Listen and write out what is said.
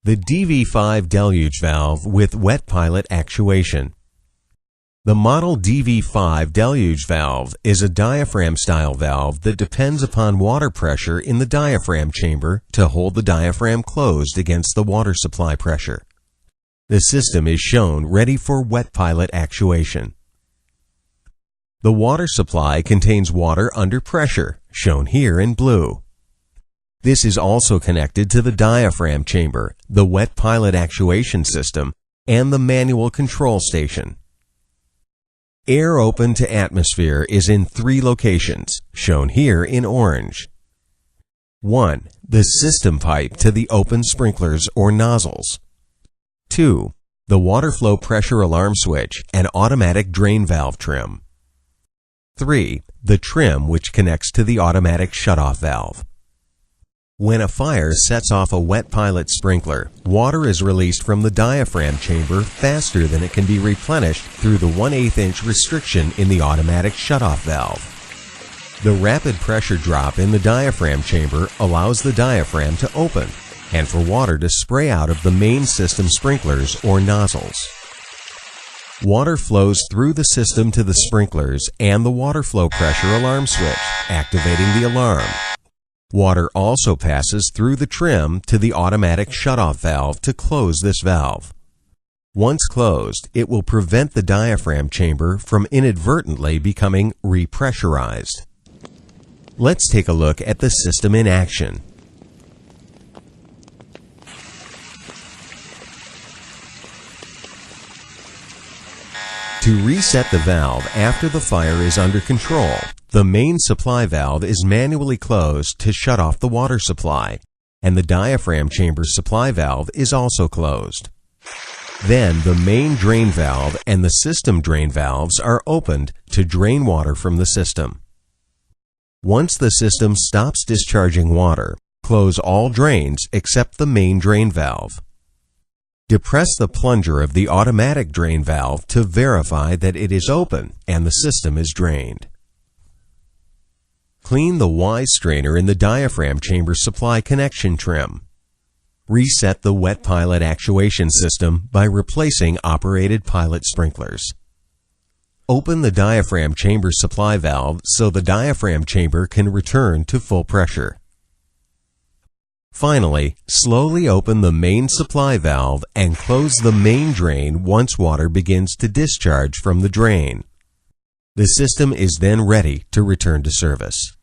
The DV5 deluge valve with wet pilot actuation. The model DV5 deluge valve is a diaphragm-style valve that depends upon water pressure in the diaphragm chamber to hold the diaphragm closed against the water supply pressure. The system is shown ready for wet pilot actuation. The water supply contains water under pressure, shown here in blue. This is also connected to the diaphragm chamber, the wet pilot actuation system, and the manual control station. Air open to atmosphere is in 3 locations, shown here in orange. 1. The system pipe to the open sprinklers or nozzles. 2. The water flow pressure alarm switch and automatic drain valve trim. 3. The trim which connects to the automatic shutoff valve. When a fire sets off a wet pilot sprinkler, water is released from the diaphragm chamber faster than it can be replenished through the 1/8 inch restriction in the automatic shutoff valve. The rapid pressure drop in the diaphragm chamber allows the diaphragm to open and for water to spray out of the main system sprinklers or nozzles. Water flows through the system to the sprinklers and the water flow pressure alarm switch, activating the alarm. Water also passes through the trim to the automatic shutoff valve to close this valve. Once closed, it will prevent the diaphragm chamber from inadvertently becoming repressurized. Let's take a look at the system in action. To reset the valve after the fire is under control, the main supply valve is manually closed to shut off the water supply, and the diaphragm chamber supply valve is also closed. Then the main drain valve and the system drain valves are opened to drain water from the system. Once the system stops discharging water, close all drains except the main drain valve. Depress the plunger of the automatic drain valve to verify that it is open and the system is drained. Clean the Y strainer in the diaphragm chamber supply connection trim. Reset the wet pilot actuation system by replacing operated pilot sprinklers. Open the diaphragm chamber supply valve so the diaphragm chamber can return to full pressure. Finally, slowly open the main supply valve and close the main drain once water begins to discharge from the drain. The system is then ready to return to service.